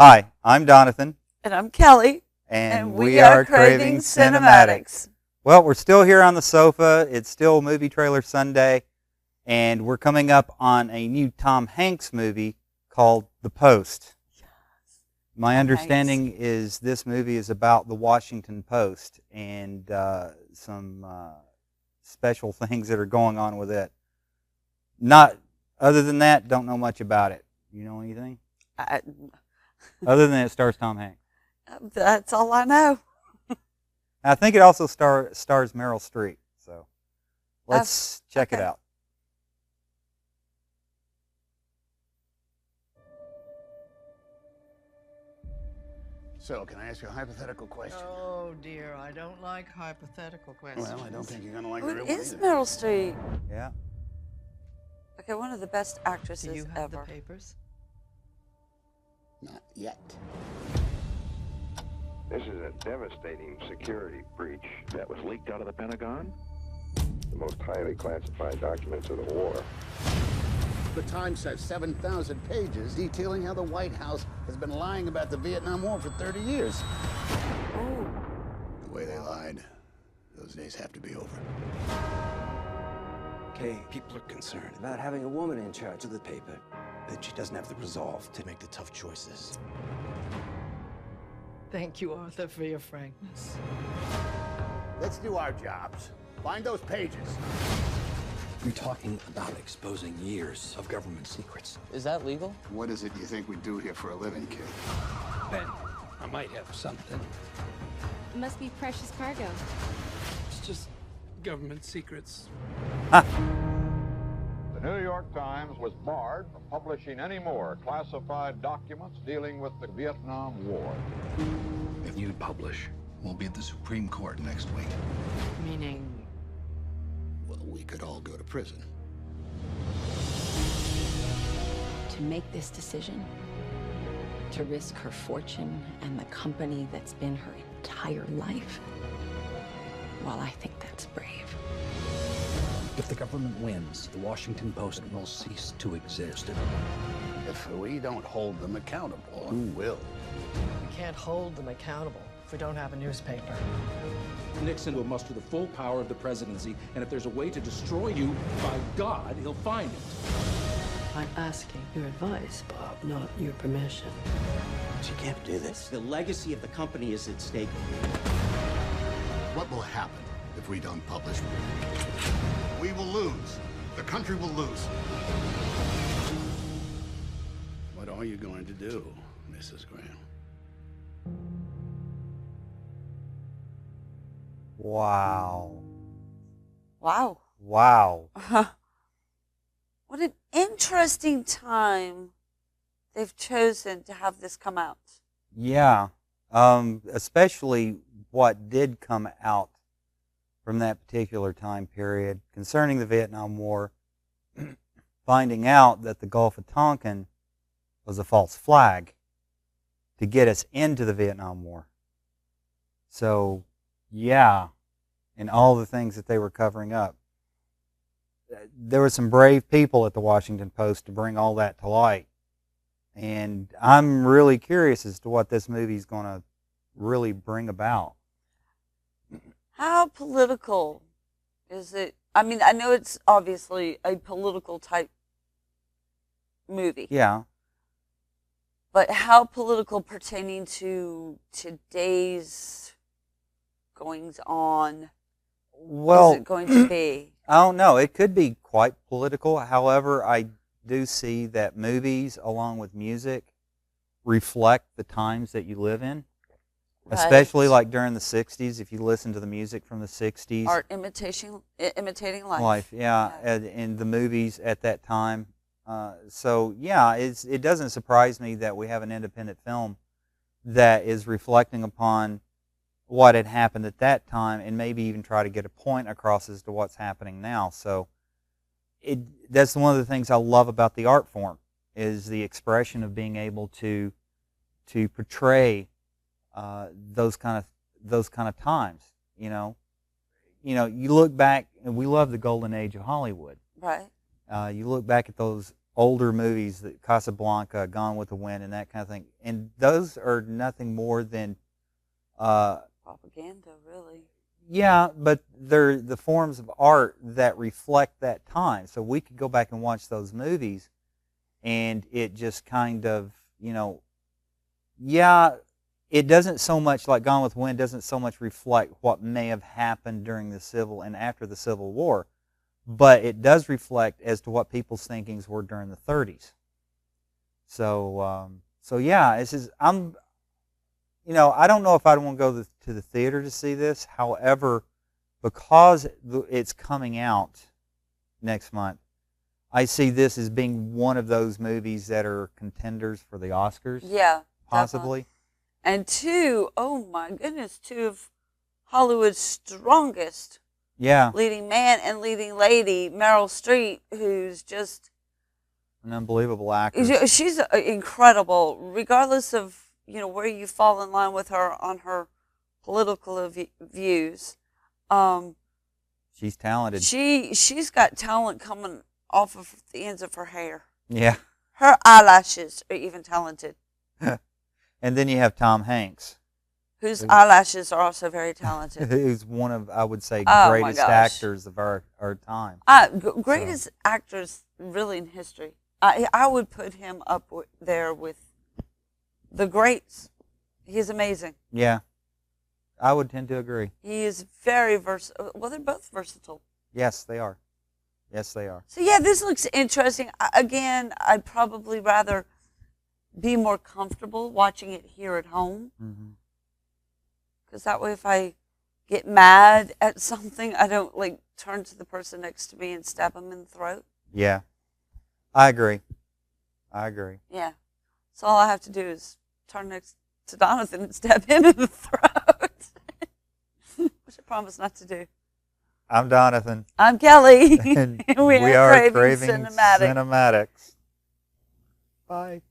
Hi, I'm Donathan. And I'm Kelly. And we are Craving Cinematics. Well, we're still here on the sofa. It's still Movie Trailer Sunday. And we're coming up on a new Tom Hanks movie called The Post. Yes. My understanding is this movie is about the Washington Post and some special things that are going on with it. Not other than that, don't know much about it. You know anything? Other than it stars Tom Hanks. That's all I know. I think it also stars Meryl Streep. So let's check it out. So, can I ask you a hypothetical question? Oh dear, I don't like hypothetical questions. Well, I don't think you're going to like Who the real is one either. Meryl Streep? Yeah. Okay, one of the best actresses Do you have ever. the papers? Not yet. This is a devastating security breach that was leaked out of the Pentagon. The most highly classified documents of the war. The Times has 7,000 pages detailing how the White House has been lying about the Vietnam War for 30 years. Oh, The way they lied, those days have to be over. Okay, people are concerned about having a woman in charge of the paper, that she doesn't have the resolve to make the tough choices. Thank you, Arthur, for your frankness. Let's do our jobs. Find those pages. You're talking about exposing years of government secrets. Is that legal? What is it you think we do here for a living, kid? Ben, I might have something. It must be precious cargo. It's just government secrets. The New York Times was barred from publishing any more classified documents dealing with the Vietnam War. If you publish, we'll be at the Supreme Court next week. Meaning, Well, we could all go to prison. To make this decision, to risk her fortune and the company that's been her entire life, well, I think that's brave. If the government wins, the Washington Post will cease to exist. If we don't hold them accountable, who will? we can't hold them accountable if we don't have a newspaper. Nixon will muster the full power of the presidency, and if there's a way to destroy you, by God, he'll find it. I'm asking your advice, Bob, not your permission. She can't do this. The legacy of the company is at stake. What will happen if we don't publish? We will lose. The country will lose. What are you going to do, Mrs. Graham? Wow. wow. Wow. What an interesting time they've chosen to have this come out. Yeah. Especially what did come out from that particular time period concerning the Vietnam War, finding out that the Gulf of Tonkin was a false flag to get us into the Vietnam War. So, yeah, and all the things that they were covering up. There were some brave people at the Washington Post to bring all that to light. And I'm really curious as to what this movie's going to really bring about. How political is it? I mean, I know it's obviously a political type movie. Yeah. But how political pertaining to today's goings on Well, is it going to be? I don't know. It could be quite political. However, I do see that movies, along with music, reflect the times that you live in. Right. Especially like during the 60s, if you listen to the music from the 60s. Art imitating life. Yeah, and the movies at that time. So, yeah, it doesn't surprise me that we have an independent film that is reflecting upon what had happened at that time and maybe even try to get a point across as to what's happening now. So that's one of the things I love about the art form is the expression of being able to portray those kind of times. You look back, and we love the golden age of Hollywood. Right. You look back at those older movies, Casablanca, Gone with the Wind, and that kind of thing. And those are nothing more than propaganda, really. yeah, but they're the forms of art that reflect that time. So we could go back and watch those movies, and it just kind of, yeah, it doesn't so much, like Gone with the Wind, doesn't so much reflect what may have happened during the Civil and after the Civil War, but it does reflect as to what people's thinkings were during the 30s. So, yeah, it's just, I don't know if I'd want to go to the theater to see this. However, because it's coming out next month, I see this as being one of those movies that are contenders for the Oscars. Yeah, possibly. Definitely. And two of Hollywood's strongest leading man and leading lady, Meryl Streep, who's just an unbelievable actress. She's incredible, regardless of where you fall in line with her on her political views. She's talented. She's got talent coming off of the ends of her hair. Yeah. Her eyelashes are even talented. And then you have Tom Hanks, whose eyelashes are also very talented. Who's one of, I would say, oh greatest actors of our time. Greatest actors really in history. I would put him up there with the greats. He's amazing. Yeah, I would tend to agree. He is very versatile. Well, they're both versatile. Yes, they are. Yes, they are. So, yeah, this looks interesting. Again, I'd probably rather be more comfortable watching it here at home. Because that way, if I get mad at something, I don't, turn to the person next to me and stab them in the throat. Yeah, I agree. Yeah. So all I have to do is turn next to Jonathan and stab him in the throat. Which I promise not to do. I'm Jonathan. I'm Kelly. And we are Craving Cinematics. Bye.